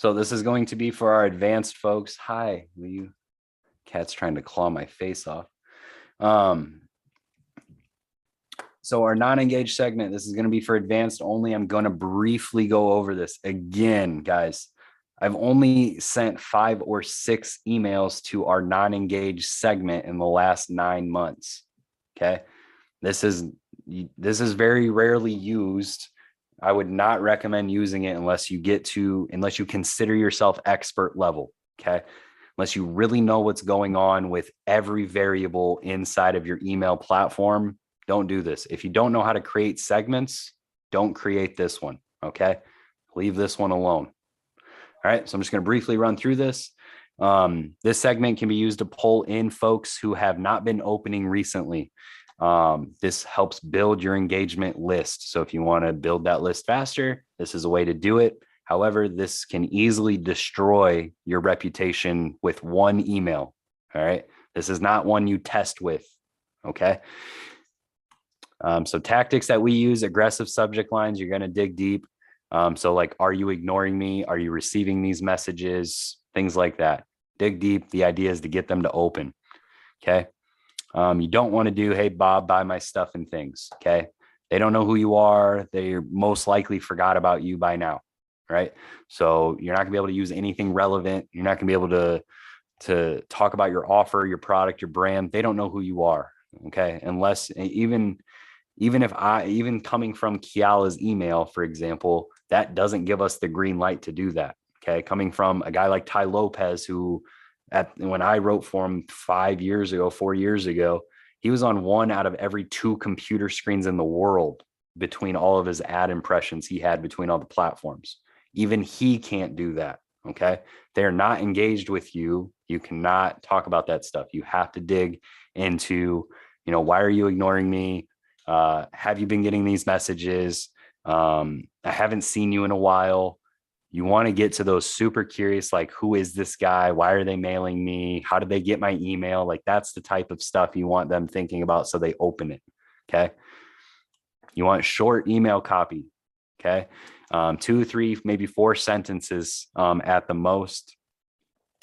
So this is going to be for our advanced folks. Hi, cat's trying to claw my face off. So our non-engaged segment, this is going to be for advanced only. I'm going to briefly go over this again, guys. I've only sent 5 or 6 emails to our non-engaged segment in the last 9 months. Okay. This is very rarely used. I would not recommend using it unless you consider yourself expert level. Okay. Unless you really know what's going on with every variable inside of your email platform, don't do this. If you don't know how to create segments, don't create this one. Okay. Leave this one alone. All right. So I'm just going to briefly run through this. This segment can be used to pull in folks who have not been opening recently. This helps build your engagement list. So if you want to build that list faster, this is a way to do it. However, this can easily destroy your reputation with one email. All right. This is not one you test with. Okay. So tactics that we use, aggressive subject lines, you're going to dig deep. So like, are you ignoring me? Are you receiving these messages? Things like that. Dig deep. The idea is to get them to open. Okay. You don't want to do, hey, Bob, buy my stuff and things. Okay. They don't know who you are. They most likely forgot about you by now. Right. So you're not gonna be able to use anything relevant. You're not gonna be able to talk about your offer, your product, your brand. They don't know who you are. Okay. Unless even coming from Kiala's email, for example, that doesn't give us the green light to do that. Okay. Coming from a guy like Ty Lopez, who when I wrote for him 4 years ago, he was on 1 out of every 2 computer screens in the world between all of his ad impressions he had between all the platforms. Even he can't do that. Okay. They're not engaged with you. You cannot talk about that stuff. You have to dig into, why are you ignoring me? Have you been getting these messages? I haven't seen you in a while. You want to get to those super curious, like, who is this guy? Why are they mailing me? How did they get my email? Like, that's the type of stuff you want them thinking about. So they open it. Okay. You want short email copy. Okay. 2, 3, maybe 4 sentences at the most.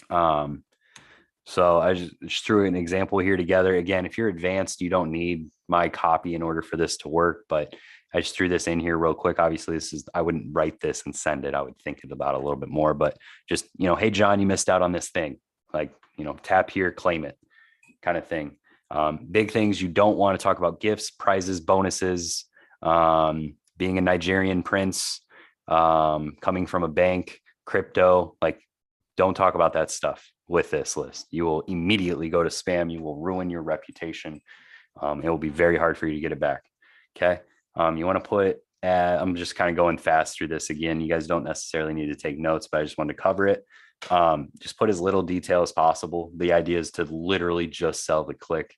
So I just threw an example here together. Again, if you're advanced, you don't need my copy in order for this to work, but I just threw this in here real quick. Obviously, I wouldn't write this and send it. I would think about it a little bit more, but just, hey, John, you missed out on this thing. Like, tap here, claim it kind of thing. Big things. You don't want to talk about gifts, prizes, bonuses, being a Nigerian prince, coming from a bank, crypto. Like, don't talk about that stuff with this list. You will immediately go to spam. You will ruin your reputation. It will be very hard for you to get it back. Okay. You want to put, I'm just kind of going fast through this again. You guys don't necessarily need to take notes, but I just wanted to cover it. Just put as little detail as possible. The idea is to literally just sell the click.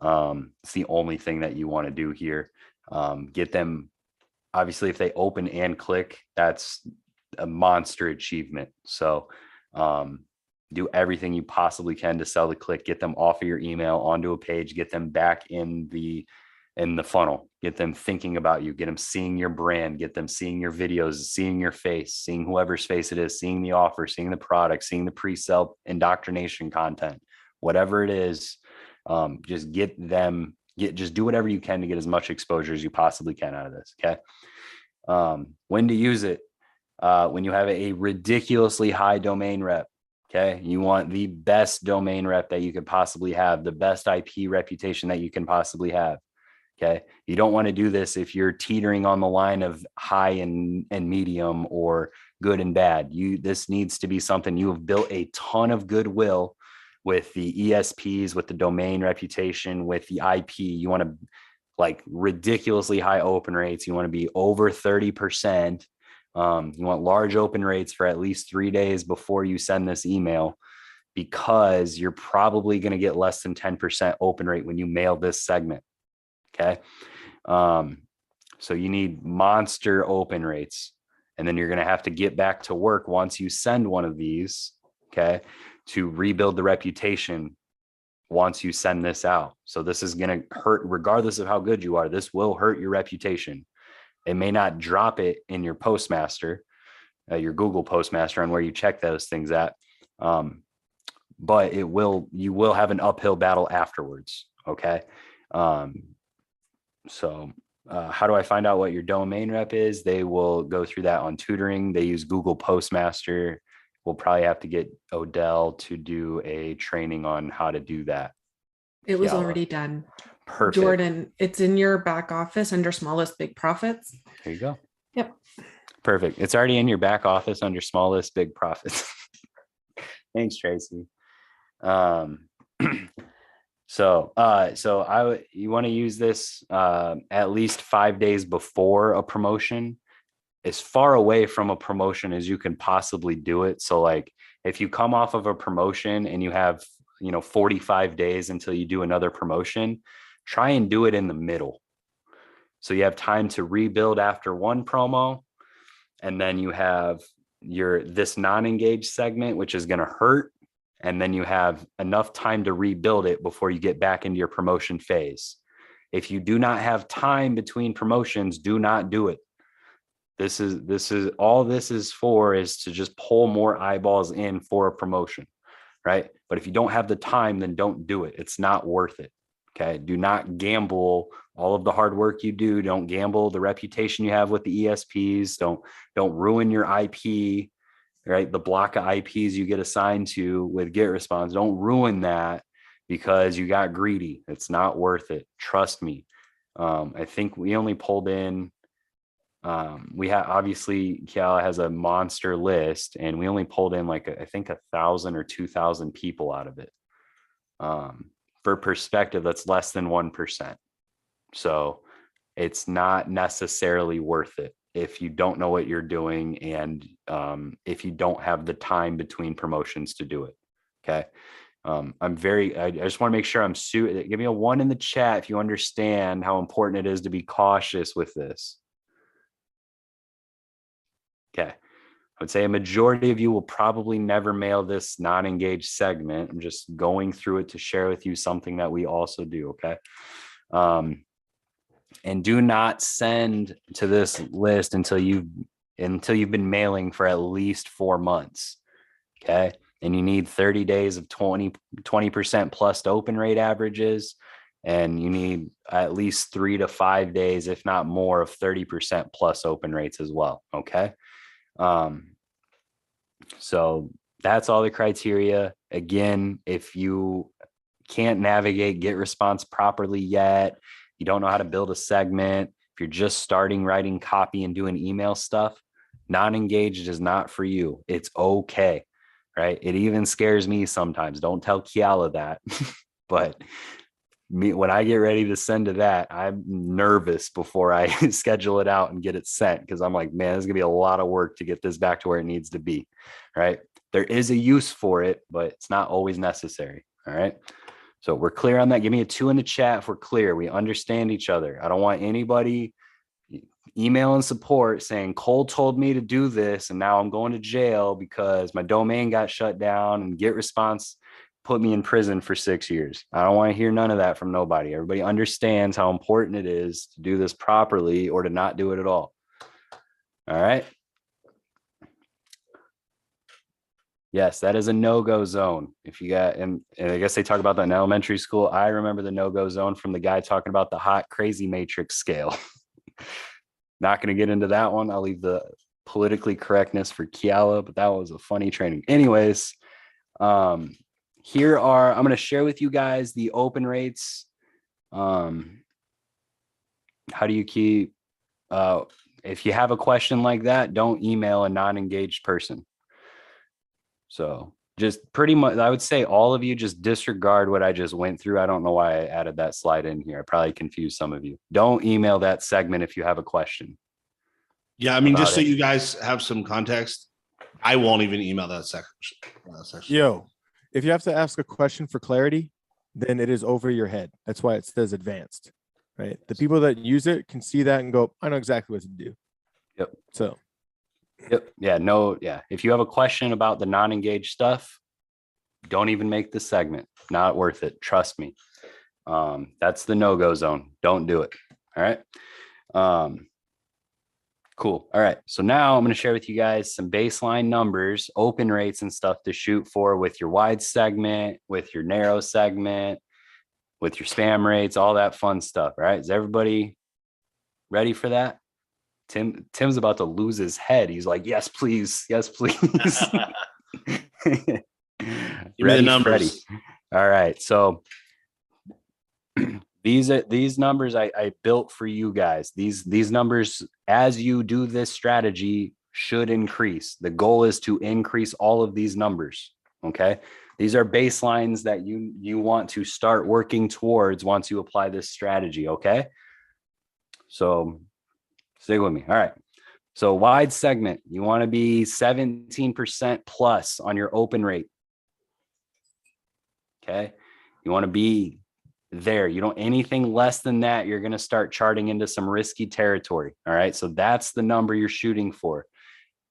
It's the only thing that you want to do here. Get them, obviously, if they open and click, that's a monster achievement. So do everything you possibly can to sell the click, get them off of your email onto a page, get them back in the funnel, get them thinking about you, get them seeing your brand, get them seeing your videos, seeing your face, seeing whoever's face it is, seeing the offer, seeing the product, seeing the pre-sale indoctrination content, whatever it is. Just just do whatever you can to get as much exposure as you possibly can out of this. Okay. When to use it? When you have a ridiculously high domain rep. Okay. You want the best domain rep that you could possibly have, the best IP reputation that you can possibly have. Okay. You don't want to do this if you're teetering on the line of high and medium or good and bad. This needs to be something you have built a ton of goodwill with the ESPs, with the domain reputation, with the IP. You want to like ridiculously high open rates. You want to be over 30%. You want large open rates for at least 3 days before you send this email, because you're probably going to get less than 10% open rate when you mail this segment. Okay. So you need monster open rates, and then you're going to have to get back to work once you send one of these, okay, to rebuild the reputation once you send this out. So this is going to hurt regardless of how good you are. This will hurt your reputation. It may not drop it in your postmaster. your Google Postmaster on where you check those things at. But you will have an uphill battle afterwards. Okay. So how do I find out what your domain rep is? They will go through that on tutoring. They use Google Postmaster. We'll probably have to get Odell to do a training on how to do that. It was already done. Perfect. Jordan, it's in your back office under smallest big profits. There you go. Yep. Perfect. It's already in your back office under smallest big profits. Thanks, Tracy. So you want to use this at least 5 days before a promotion, as far away from a promotion as you can possibly do it. So like if you come off of a promotion and you have 45 days until you do another promotion, try and do it in the middle. So you have time to rebuild after one promo, and then you have this non-engaged segment, which is going to hurt. And then you have enough time to rebuild it before you get back into your promotion phase. If you do not have time between promotions, do not do it. This is all this is for, is to just pull more eyeballs in for a promotion, right? But if you don't have the time, then don't do it. It's not worth it. Okay. Do not gamble all of the hard work you do. Don't gamble the reputation you have with the ESPs. Don't ruin your IP, right? The block of IPs you get assigned to with GetResponse. Don't ruin that because you got greedy. It's not worth it. Trust me. I think we only pulled in, we have, obviously Kiala has a monster list, and we only pulled in like, I think 1,000 or 2,000 people out of it. For perspective, that's less than 1%. So it's not necessarily worth it if you don't know what you're doing, and if you don't have the time between promotions to do it. Okay. I just want to make sure give me a 1 in the chat if you understand how important it is to be cautious with this. Okay. I would say a majority of you will probably never mail this non-engaged segment. I'm just going through it to share with you something that we also do. Okay. And do not send to this list until you've been mailing for at least 4 months. Okay. And you need 30 days of 20% plus open rate averages. And you need at least 3 to 5 days, if not more, of 30% plus open rates as well. Okay. So that's all the criteria. Again, if you can't navigate GetResponse properly yet, you don't know how to build a segment, if you're just starting writing copy and doing email stuff, non-engaged is not for you. It's okay, right? It even scares me sometimes. Don't tell Kiala that. But when I get ready to send to that, I'm nervous before I schedule it out and get it sent, because I'm like, man, there's gonna be a lot of work to get this back to where it needs to be, right? There is a use for it, but it's not always necessary. All right. So we're clear on that. Give me a 2 in the chat if we're clear. We understand each other. I don't want anybody emailing support saying Cole told me to do this and now I'm going to jail because my domain got shut down and GetResponse put me in prison for 6 years. I don't want to hear none of that from nobody. Everybody understands how important it is to do this properly or to not do it at all. All right. Yes, that is a no-go zone. If you got, and I guess they talk about that in elementary school. I remember the no-go zone from the guy talking about the hot crazy matrix scale. Not going to get into that one. I'll leave the politically correctness for Kiala, but that was a funny training. Anyways, I'm going to share with you guys the open rates. How do you keep, if you have a question like that, don't email a non-engaged person. So just pretty much, I would say all of you just disregard what I just went through. I don't know why I added that slide in here. I probably confused some of you. Don't email that segment if you have a question. Yeah, I mean, just so you guys have some context, I won't even email that section. Yo, if you have to ask a question for clarity, then it is over your head. That's why it says advanced, right? The people that use it can see that and go, I know exactly what to do. Yep. So. Yep. Yeah. No. Yeah. If you have a question about the non-engaged stuff, don't even make the segment. Not worth it. Trust me. That's the no-go zone. Don't do it. All right. Cool. All right. So now I'm going to share with you guys some baseline numbers, open rates and stuff to shoot for with your wide segment, with your narrow segment, with your spam rates, all that fun stuff. All right. Is everybody ready for that? Tim's about to lose his head. He's like, yes, please. Yes, please. Give me the numbers. Ready. All right. So these numbers I built for you guys. These numbers, as you do this strategy, should increase. The goal is to increase all of these numbers. Okay. These are baselines that you want to start working towards once you apply this strategy. Okay. So stay with me. All right. So wide segment, you want to be 17% plus on your open rate. Okay. You want to be there. You don't anything less than that, you're going to start charting into some risky territory. All right. So that's the number you're shooting for.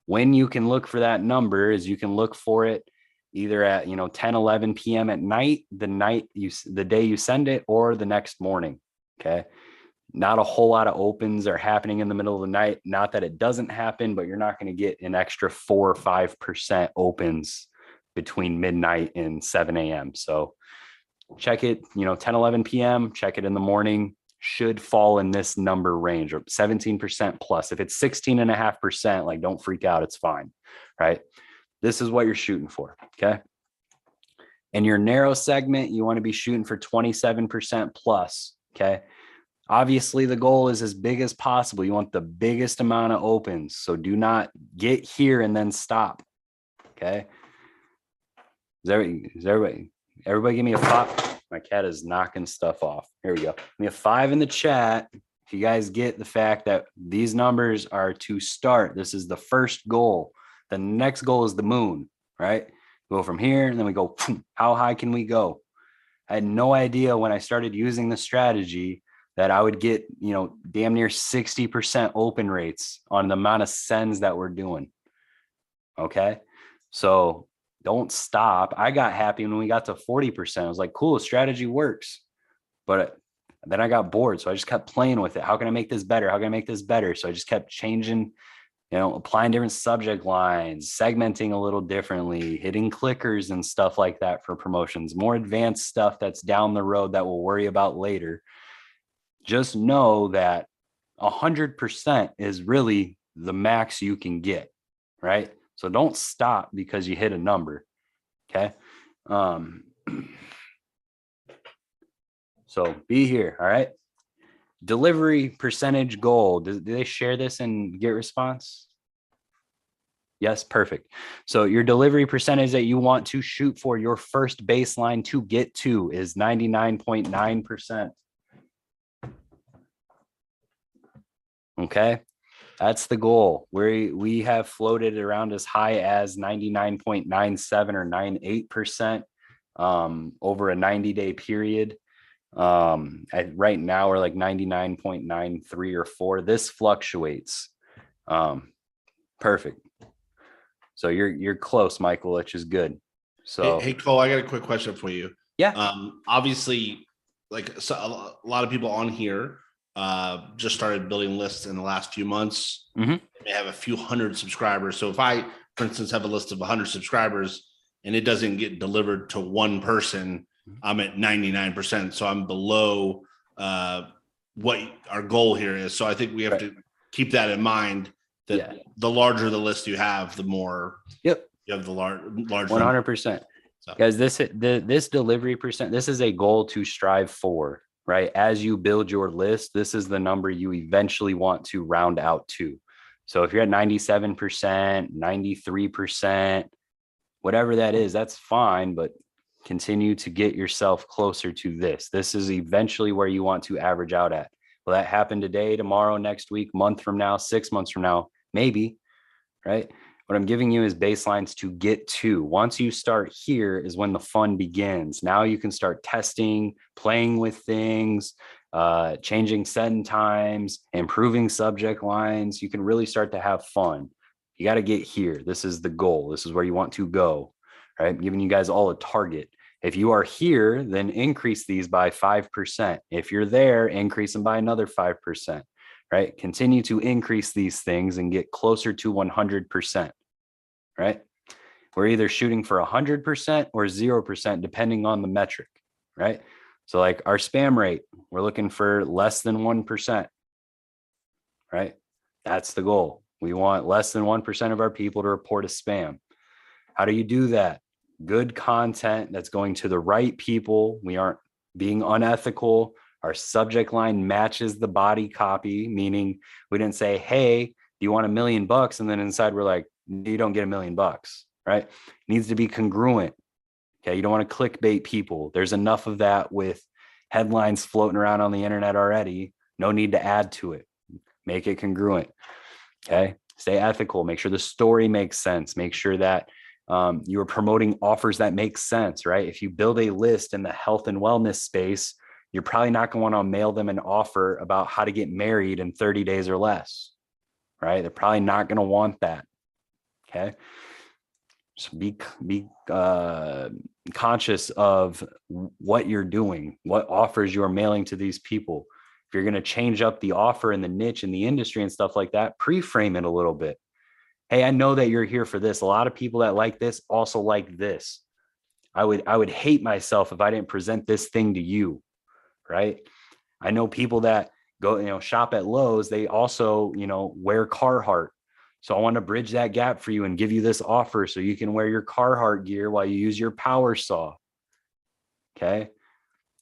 When you can look for that number is you can look for it either at 10, 11 p.m. at night, the day you send it, or the next morning. Okay. Not a whole lot of opens are happening in the middle of the night. Not that it doesn't happen, but you're not going to get an extra 4 or 5% opens between midnight and 7 a.m. So check it, 10, 11 p.m., check it in the morning, should fall in this number range or 17% plus. If it's 16.5%, like don't freak out. It's fine. Right. This is what you're shooting for. Okay. And your narrow segment, you want to be shooting for 27% plus. Okay. Obviously the goal is as big as possible. You want the biggest amount of opens. So do not get here and then stop. Okay. Is everybody give me a 5? My cat is knocking stuff off. Here we go. Give me a 5 in the chat. If you guys get the fact that these numbers are to start, this is the first goal. The next goal is the moon, right? Go from here and then we go, how high can we go? I had no idea when I started using the strategy that I would get, damn near 60% open rates on the amount of sends that we're doing. Okay. So don't stop. I got happy when we got to 40%. I was like, cool, the strategy works. But then I got bored. So I just kept playing with it. How can I make this better? How can I make this better? So I just kept changing, applying different subject lines, segmenting a little differently, hitting clickers and stuff like that for promotions, more advanced stuff that's down the road that we'll worry about later. Just know that 100% is really the max you can get, right? So don't stop because you hit a number. Okay. So be here. All right. Delivery percentage goal. Do they share this in Get Response? Yes. Perfect. So your delivery percentage that you want to shoot for your first baseline to get to is 99.9%. Okay. That's the goal. We have floated around as high as 99.97 or 98% over a 90-day period. Right now we're like 99.93 or 4. This fluctuates. Perfect. So you're close, Michael, which is good. So hey Cole, I got a quick question for you. Yeah. Obviously, so a lot of people on here just started building lists in the last few months. Mm-hmm. They may have a few hundred subscribers. So if I, for instance, have a list of 100 subscribers and it doesn't get delivered to one person, I'm at 99%. So I'm below what our goal here is. So I think we have to keep that in mind, that the larger the list you have, the more you have the large 100%. So. Guys, this delivery percent, this is a goal to strive for. Right? As you build your list, this is the number you eventually want to round out to. So if you're at 97%, 93%, whatever that is, that's fine, but continue to get yourself closer to this. This is eventually where you want to average out at. Will that happen today, tomorrow, next week, month from now, 6 months from now? Maybe, right? What I'm giving you is baselines to get to. Once you start here is when the fun begins. Now you can start testing, playing with things, changing send times, improving subject lines. You can really start to have fun. You got to get here. This is the goal. This is where you want to go, right? I'm giving you guys all a target. If you are here, then increase these by 5%. If you're there, increase them by another 5%, right? Continue to increase these things and get closer to 100%, right? We're either shooting for 100% or 0%, depending on the metric, right? So like our spam rate, we're looking for less than 1%, right? That's the goal. We want less than 1% of our people to report a spam. How do you do that? Good content that's going to the right people. We aren't being unethical. Our subject line matches the body copy, meaning we didn't say, hey, do you want $1 million? And then inside we're like, you don't get $1 million, right? It needs to be congruent. Okay. You don't want to clickbait people. There's enough of that with headlines floating around on the internet already. No need to add to it. Make it congruent. Okay. Stay ethical. Make sure the story makes sense. Make sure that you are promoting offers that make sense, right? If you build a list in the health and wellness space, you're probably not going to want to mail them an offer about how to get married in 30 days or less, right? They're probably not going to want that. Okay. So be conscious of what you're doing, what offers you are mailing to these people. If you're going to change up the offer and the niche in the industry and stuff like that, pre-frame it a little bit. Hey, I know that you're here for this. A lot of people that like this also like this. I would hate myself if I didn't present this thing to you, right? I know people that go, shop at Lowe's. They also, wear Carhartt. So I want to bridge that gap for you and give you this offer so you can wear your Carhartt gear while you use your power saw. Okay.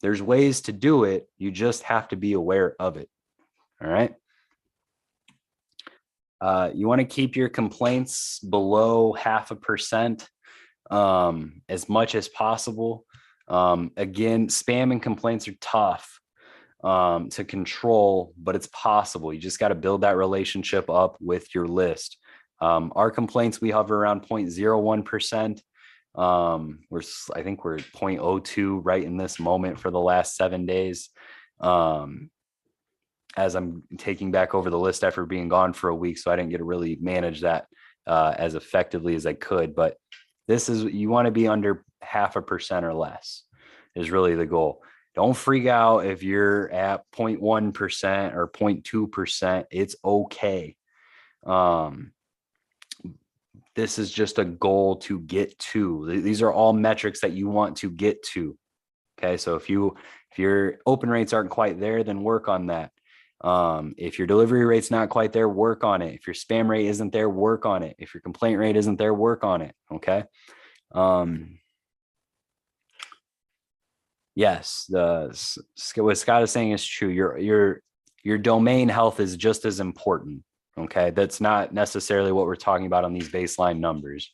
There's ways to do it. You just have to be aware of it. All right. You want to keep your complaints below 0.5%, as much as possible. Again, spam and complaints are tough to control, but it's possible. You just got to build that relationship up with your list. Our complaints, we hover around 0.01%. I think we're at 0.02 right in this moment for the last 7 days. As I'm taking back over the list after being gone for a week. So I didn't get to really manage that as effectively as I could, but you want to be under 0.5% or less is really the goal. Don't freak out if you're at 0.1% or 0.2%. It's okay. This is just a goal to get to. These are all metrics that you want to get to. Okay. So if your open rates aren't quite there, then work on that. If your delivery rate's not quite there, work on it. If your spam rate isn't there, work on it. If your complaint rate isn't there, work on it. Okay. Yes, what Scott is saying is true. Your domain health is just as important. Okay. That's not necessarily what we're talking about on these baseline numbers.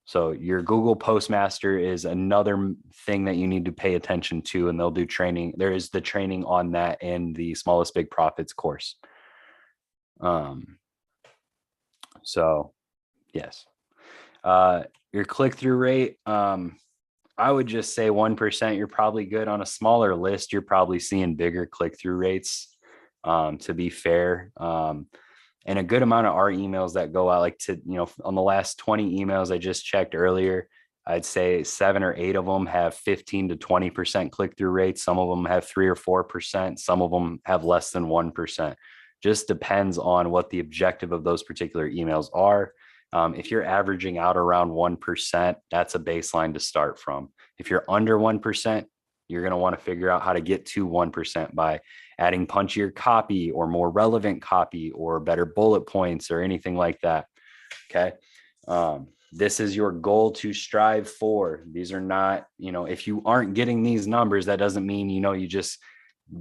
So your Google Postmaster is another thing that you need to pay attention to, and they'll do training. There is the training on that in the Smallest Big Profits course. So yes, your click-through rate, I would just say 1%. You're probably good. On a smaller list, you're probably seeing bigger click-through rates, to be fair. And a good amount of our emails that go out, on the last 20 emails I just checked earlier, I'd say 7 or 8 of them have 15 to 20% click-through rates. Some of them have 3 or 4%. Some of them have less than 1%. Just depends on what the objective of those particular emails are. If you're averaging out around 1%, that's a baseline to start from. If you're under 1%, you're going to want to figure out how to get to 1% by adding punchier copy or more relevant copy or better bullet points or anything like that. Okay. This is your goal to strive for. These are not, if you aren't getting these numbers, that doesn't mean, you just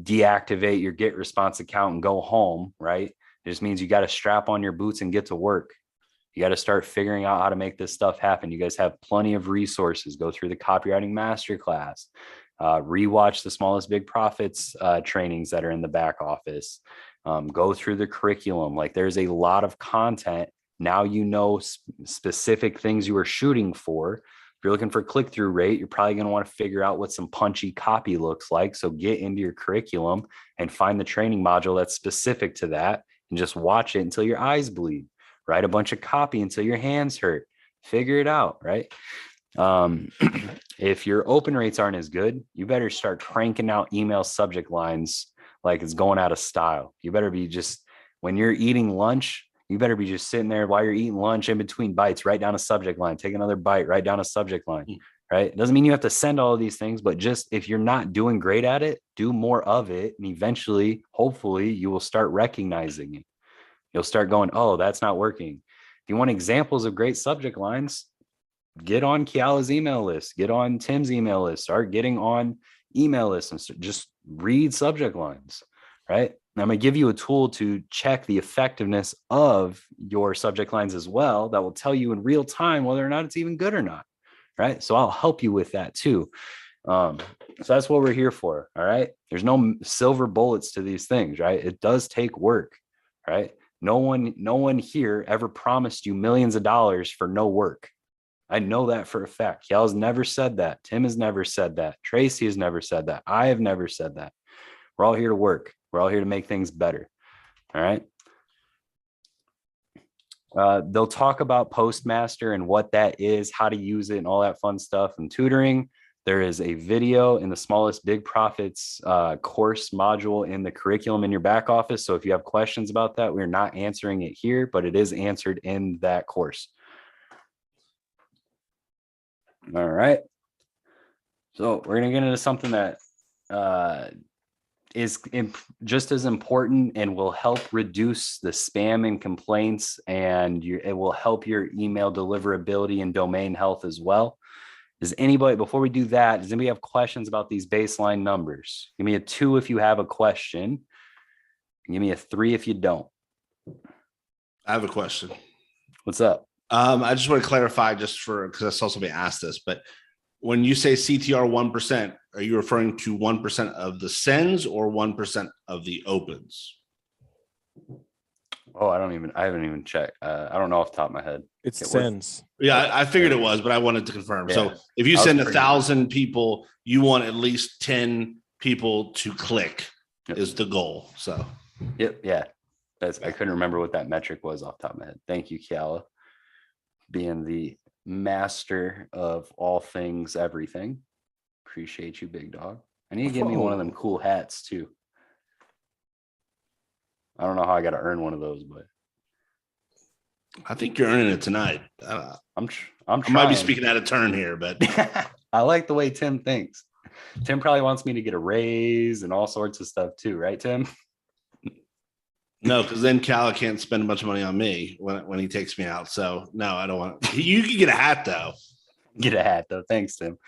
deactivate your GetResponse account and go home, right? It just means you got to strap on your boots and get to work. You got to start figuring out how to make this stuff happen. You guys have plenty of resources. Go through the copywriting masterclass, rewatch the Smallest Big Profits trainings that are in the back office, go through the curriculum. Like, there's a lot of content. Now, specific things you are shooting for. If you're looking for click-through rate, you're probably going to want to figure out what some punchy copy looks like. So get into your curriculum and find the training module that's specific to that and just watch it until your eyes bleed. Write a bunch of copy until your hands hurt. Figure it out, right? If your open rates aren't as good, you better start cranking out email subject lines like it's going out of style. You better be just when you're eating lunch, you better be just sitting there while you're eating lunch in between bites, write down a subject line, take another bite, write down a subject line, right? It doesn't mean you have to send all of these things, but just if you're not doing great at it, do more of it. And eventually, hopefully, you will start recognizing it. You'll start going, oh, that's not working. If you want examples of great subject lines, get on Kiala's email list, get on Tim's email list, start getting on email lists and just read subject lines, right? And I'm going to give you a tool to check the effectiveness of your subject lines as well. That will tell you in real time whether or not it's even good or not, right? So I'll help you with that too. So that's what we're here for. All right. There's no silver bullets to these things, right? It does take work, right? No one here ever promised you millions of dollars for no work. I know that for a fact. Kiala's never said that. Tim has never said that. Tracy has never said that. I have never said that. We're all here to work. We're all here to make things better. All right. They'll talk about Postmaster and what that is, how to use it and all that fun stuff and tutoring. There is a video in the Smallest Big Profits course module in the curriculum in your back office. So if you have questions about that, we're not answering it here, but it is answered in that course. All right. So we're going to get into something that is just as important and will help reduce the spam and complaints, and it will help your email deliverability and domain health as well. Does anybody, before we do that, does anybody have questions about these baseline numbers? Give me a 2 if you have a question. Give me a 3 if you don't. I have a question. What's up? I just want to clarify because I saw somebody ask this, but when you say CTR 1%, are you referring to 1% of the sends or 1% of the opens? Oh, I haven't even checked. I don't know off the top of my head. It sends. Yeah, I figured it was, but I wanted to confirm. Yeah. So if you send 1,000 people, you want at least 10 people to click is the goal. So, yep. Yeah. I couldn't remember what that metric was off the top of my head. Thank you, Kiala, being the master of all things, everything. Appreciate you, big dog. I need to get me one of them cool hats too. I don't know how I got to earn one of those, but I think you're earning it tonight. I'm I might be speaking out of turn here, but I like the way Tim thinks. Tim probably wants me to get a raise and all sorts of stuff too, right, Tim? no, because then Cal can't spend a bunch of money on me when he takes me out. So no, I don't want. You can get a hat though. Get a hat though. Thanks, Tim.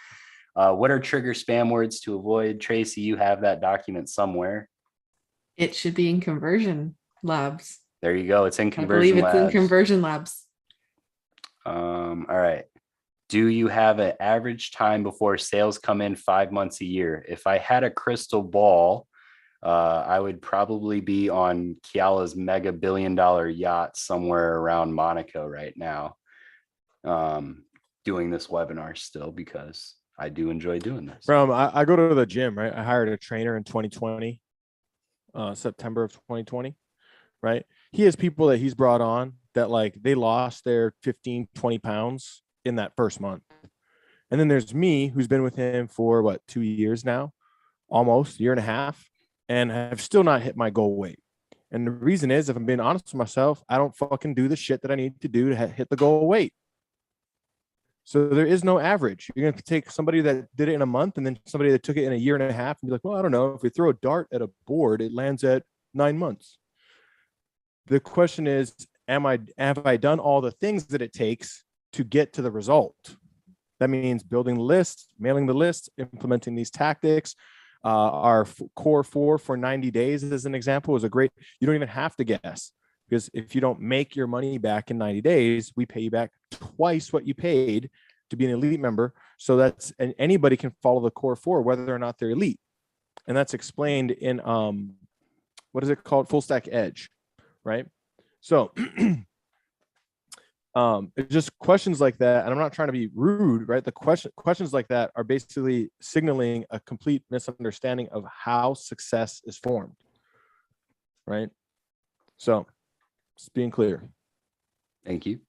What are trigger spam words to avoid? Tracy, you have that document somewhere. It should be in Conversion Labs. There you go. It's in I Conversion believe it's Labs. in Conversion Labs. All right. Do you have an average time before sales come in 5 months a year? If I had a crystal ball, I would probably be on Kiala's mega billion-dollar yacht somewhere around Monaco right now, doing this webinar still because I do enjoy doing this. I go to the gym, right? I hired a trainer in 2020, September of 2020, right? He has people that he's brought on that like they lost their 15, 20 pounds in that first month. And then there's me who's been with him for 2 years now, almost a year and a half, and have still not hit my goal weight. And the reason is, if I'm being honest with myself, I don't fucking do the shit that I need to do to hit the goal weight. So there is no average. You're going to take somebody that did it in a month and then somebody that took it in a year and a half and be like, well, I don't know. If we throw a dart at a board, it lands at 9 months. The question is, have I done all the things that it takes to get to the result? That means building the list, mailing the list, implementing these tactics. Our core 4 for 90 days, as an example, is a great, you don't even have to guess, because if you don't make your money back in 90 days, we pay you back twice what you paid to be an elite member. So and anybody can follow the core 4, whether or not they're elite. And that's explained in, what is it called? Full Stack Edge, right? So it's just questions like that. And I'm not trying to be rude, right? The questions like that are basically signaling a complete misunderstanding of how success is formed, right? So just being clear. Thank you.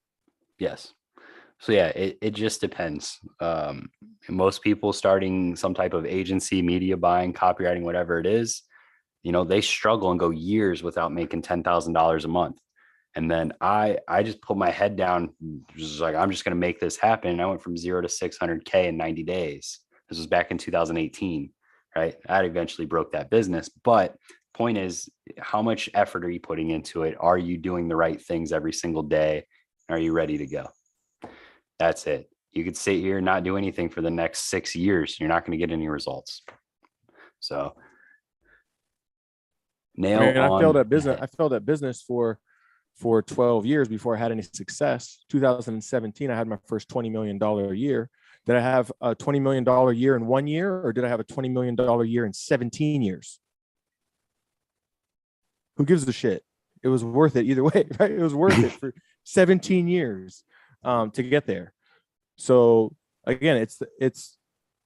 Yes. So yeah, it just depends. Most people starting some type of agency, media buying, copywriting, whatever it is, You know, they struggle and go years without making $10,000 a month. And then I just put my head down, just like, I'm just going to make this happen. And I went from 0 to 600K in 90 days. This was back in 2018, right? I eventually broke that business. But point is, how much effort are you putting into it? Are you doing the right things every single day? Are you ready to go? That's it. You could sit here and not do anything for the next 6 years. You're not going to get any results. So nail I on. failed at business. I failed at business for 12 years before I had any success. 2017, I had my first $20 million year. Did I have a $20 million year in 1 year, or did I have a $20 million year in 17 years? Who gives a shit? It was worth it either way, right? It was worth it for 17 years to get there. So again, it's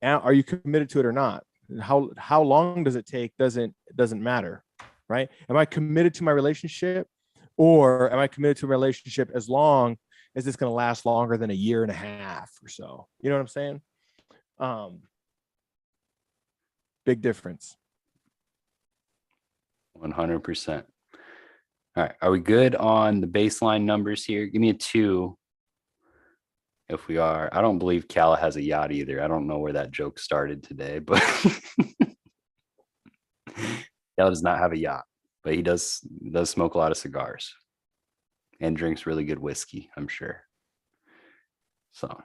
are you committed to it or not? How long does it take? Doesn't matter, right? Am I committed to my relationship, or am I committed to a relationship as long as it's going to last longer than a year and a half or so? You know what I'm saying? Big difference. 100%. All right. Are we good on the baseline numbers here? Give me a 2. If we are, I don't believe Cal has a yacht either. I don't know where that joke started today, but Cal does not have a yacht, but he does smoke a lot of cigars and drinks really good whiskey, I'm sure. So